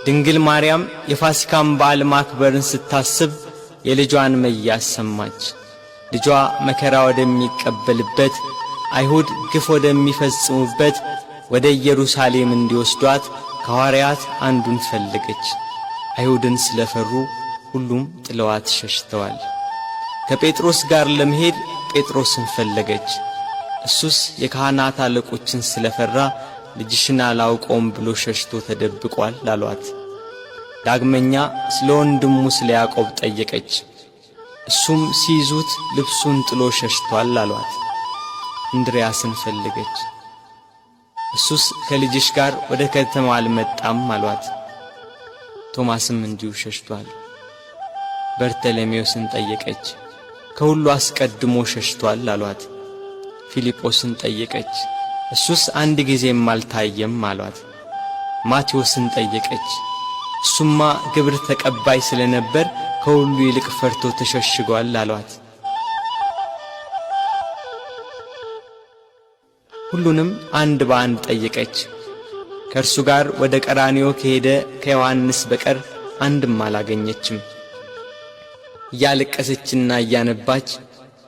ድንግል ማርያም የፋሲካን በዓል ማክበርን ስታስብ የልጇን መያዝ ሰማች። ልጇ መከራ ወደሚቀበልበት አይሁድ ግፍ ወደሚፈጽሙበት ወደ ኢየሩሳሌም እንዲወስዷት ከሐዋርያት አንዱን ፈለገች። አይሁድን ስለፈሩ ሁሉም ጥለዋት ሸሽተዋል። ከጴጥሮስ ጋር ለመሄድ ጴጥሮስን ፈለገች። እሱስ የካህናት አለቆችን ስለፈራ ልጅሽን አላውቀውም ብሎ ሸሽቶ ተደብቋል አሏት። ዳግመኛ ስለ ወንድሙ ስለ ያዕቆብ ጠየቀች። እሱም ሲይዙት ልብሱን ጥሎ ሸሽቷል አሏት። እንድርያስን ፈለገች። እሱስ ከልጅሽ ጋር ወደ ከተማ አልመጣም አሏት። ቶማስም እንዲሁ ሸሽቷል። በርተሎሜዎስን ጠየቀች። ከሁሉ አስቀድሞ ሸሽቷል አሏት። ፊልጶስን ጠየቀች። እሱስ አንድ ጊዜም አልታየም አሏት። ማቴዎስን ጠየቀች። እሱማ ግብር ተቀባይ ስለነበር ከሁሉ ይልቅ ፈርቶ ተሸሽጓል አሏት። ሁሉንም አንድ በአንድ ጠየቀች። ከእርሱ ጋር ወደ ቀራንዮ ከሄደ ከዮሐንስ በቀር አንድም አላገኘችም። እያለቀሰችና እያነባች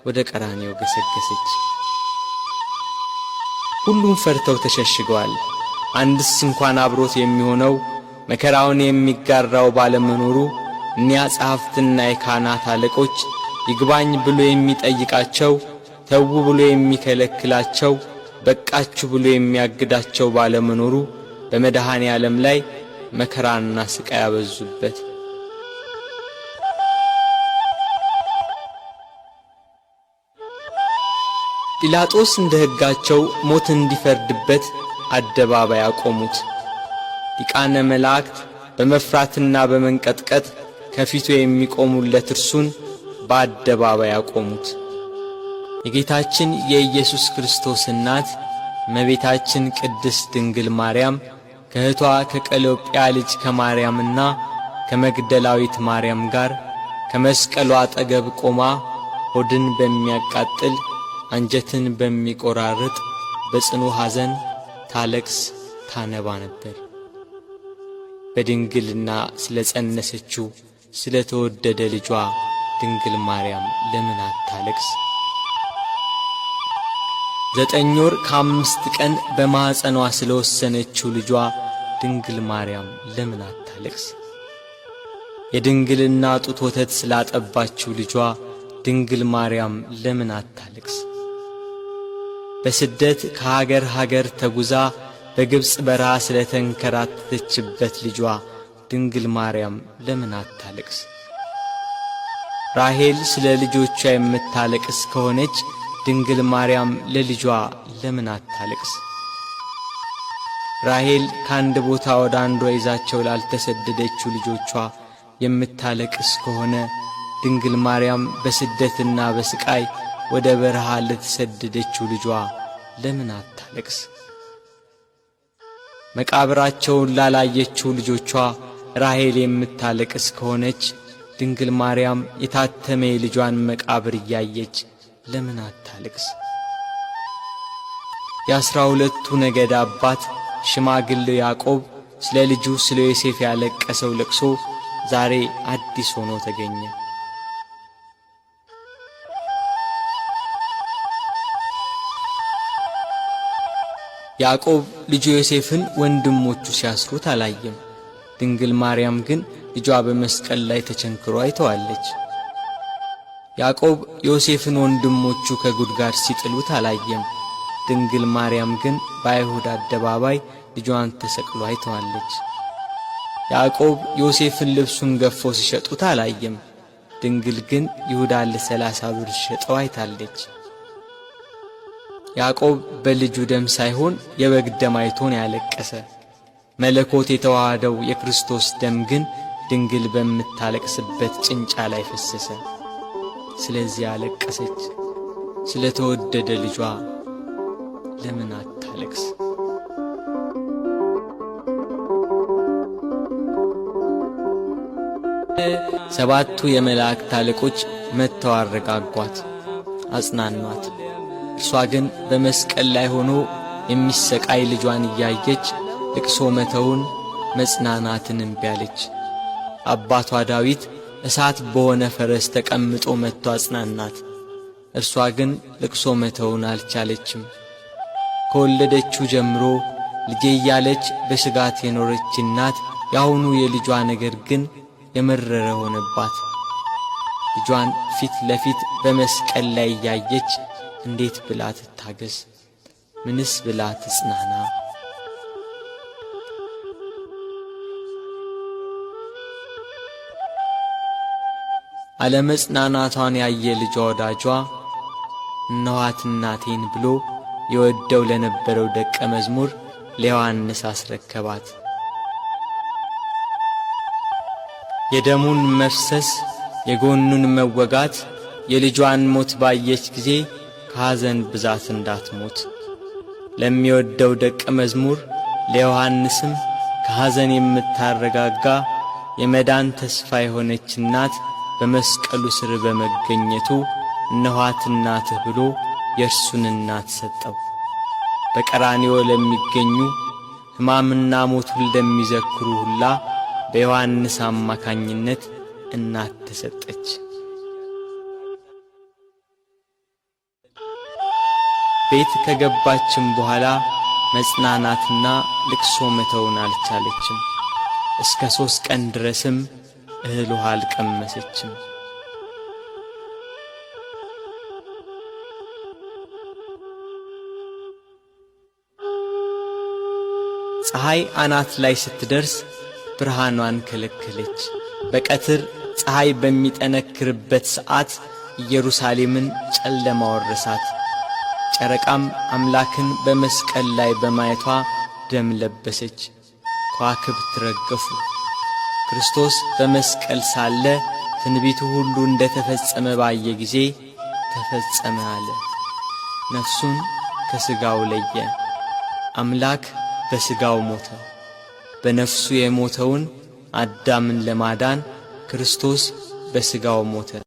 ወደ ቀራንዮ ገሰገሰች። ሁሉም ፈርተው ተሸሽገዋል። አንድስ እንኳን አብሮት የሚሆነው መከራውን የሚጋራው ባለመኖሩ እኒያ ጸሐፍትና የካህናት አለቆች ይግባኝ ብሎ የሚጠይቃቸው፣ ተዉ ብሎ የሚከለክላቸው፣ በቃችሁ ብሎ የሚያግዳቸው ባለመኖሩ በመድኃኔ ዓለም ላይ መከራና ስቃይ ያበዙበት። ጲላጦስ እንደ ሕጋቸው ሞት እንዲፈርድበት አደባባይ አቆሙት። ሊቃነ መላእክት በመፍራትና በመንቀጥቀጥ ከፊቱ የሚቆሙለት እርሱን በአደባባይ አቆሙት። የጌታችን የኢየሱስ ክርስቶስ እናት እመቤታችን ቅድስት ድንግል ማርያም ከእህቷ ከቀሎጵያ ልጅ ከማርያምና ከመግደላዊት ማርያም ጋር ከመስቀሉ አጠገብ ቆማ ሆድን በሚያቃጥል አንጀትን በሚቆራርጥ በጽኑ ሐዘን ታለቅስ ታነባ ነበር። በድንግልና ስለ ጸነሰችው ስለ ተወደደ ልጇ ድንግል ማርያም ለምን አታለቅስ? 9 ወር ከ5 ቀን በማኅፀኗ ስለ ወሰነችው ልጇ ድንግል ማርያም ለምን አታለቅስ? የድንግልና ጡት ወተት ስላጠባችው ልጇ ድንግል ማርያም ለምን አታለቅስ? በስደት ከሀገር ሀገር ተጉዛ በግብፅ በረሃ ስለ ተንከራተተችበት ልጇ ድንግል ማርያም ለምን አታለቅስ? ራሔል ስለ ልጆቿ የምታለቅስ ከሆነች ድንግል ማርያም ለልጇ ለምን አታለቅስ? ራሔል ከአንድ ቦታ ወደ አንዷ ይዛቸው ላልተሰደደችው ልጆቿ የምታለቅስ ከሆነ ድንግል ማርያም በስደትና በስቃይ ወደ በረሃ ለተሰደደችው ልጇ ለምን አታለቅስ? መቃብራቸውን ላላየችው ልጆቿ ራሔል የምታለቅስ ከሆነች ድንግል ማርያም የታተመ የልጇን መቃብር እያየች ለምን አታለቅስ? የ12ቱ ነገድ አባት ሽማግሌው ያዕቆብ ስለ ልጁ ስለ ዮሴፍ ያለቀሰው ለቅሶ ዛሬ አዲስ ሆኖ ተገኘ። ያዕቆብ ልጁ ዮሴፍን ወንድሞቹ ሲያስሩት አላየም። ድንግል ማርያም ግን ልጇ በመስቀል ላይ ተቸንክሮ አይተዋለች። ያዕቆብ ዮሴፍን ወንድሞቹ ከጉድጓድ ሲጥሉት አላየም። ድንግል ማርያም ግን በአይሁድ አደባባይ ልጇን ተሰቅሎ አይተዋለች። ያዕቆብ ዮሴፍን ልብሱን ገፎ ሲሸጡት አላየም። ድንግል ግን ይሁዳን ለ30 ብር ሸጠው አይታለች። ያዕቆብ በልጁ ደም ሳይሆን የበግ ደም አይቶን ያለቀሰ። መለኮት የተዋሃደው የክርስቶስ ደም ግን ድንግል በምታለቅስበት ጭንጫ ላይ ፈሰሰ። ስለዚህ አለቀሰች። ስለ ተወደደ ልጇ ለምን አታለቅስ? ሰባቱ የመላእክት አለቆች መጥተው አረጋጓት፣ አጽናኗት። እርሷ ግን በመስቀል ላይ ሆኖ የሚሰቃይ ልጇን እያየች ልቅሶ መተውን መጽናናትን እምቢ አለች። አባቷ ዳዊት እሳት በሆነ ፈረስ ተቀምጦ መጥቶ አጽናናት። እርሷ ግን ልቅሶ መተውን አልቻለችም። ከወለደችው ጀምሮ ልጄ እያለች በስጋት የኖረች እናት ያሁኑ የልጇ ነገር ግን የመረረ ሆነባት። ልጇን ፊት ለፊት በመስቀል ላይ እያየች እንዴት ብላ ትታገስ? ምንስ ብላ ትጽናና? አለመጽናናቷን ያየ ልጇ ወዳጇ እነኋት እናቴን ብሎ የወደው ለነበረው ደቀ መዝሙር ለዮሐንስ አስረከባት። የደሙን መፍሰስ የጎኑን መወጋት የልጇን ሞት ባየች ጊዜ ከሐዘን ብዛት እንዳትሞት ለሚወደው ደቀ መዝሙር ለዮሐንስም ከሐዘን የምታረጋጋ የመዳን ተስፋ የሆነች እናት በመስቀሉ ስር በመገኘቱ እነኋት እናትህ ብሎ የእርሱን እናት ሰጠው። በቀራንዮ ለሚገኙ ሕማምና ሞቱን ለሚዘክሩ ሁላ በዮሐንስ አማካኝነት እናት ተሰጠች። ቤት ከገባችም በኋላ መጽናናትና ልቅሶ መተውን አልቻለችም። እስከ 3 ቀን ድረስም እህል ውሃ አልቀመሰችም። ፀሐይ አናት ላይ ስትደርስ ብርሃኗን ከለከለች። በቀትር ፀሐይ በሚጠነክርበት ሰዓት ኢየሩሳሌምን ጨለማ ወረሳት። ጨረቃም አምላክን በመስቀል ላይ በማየቷ ደም ለበሰች። ከዋክብት ረገፉ። ክርስቶስ በመስቀል ሳለ ትንቢቱ ሁሉ እንደ ተፈጸመ ባየ ጊዜ ተፈጸመ አለ። ነፍሱን ከሥጋው ለየ። አምላክ በሥጋው ሞተ። በነፍሱ የሞተውን አዳምን ለማዳን ክርስቶስ በሥጋው ሞተ።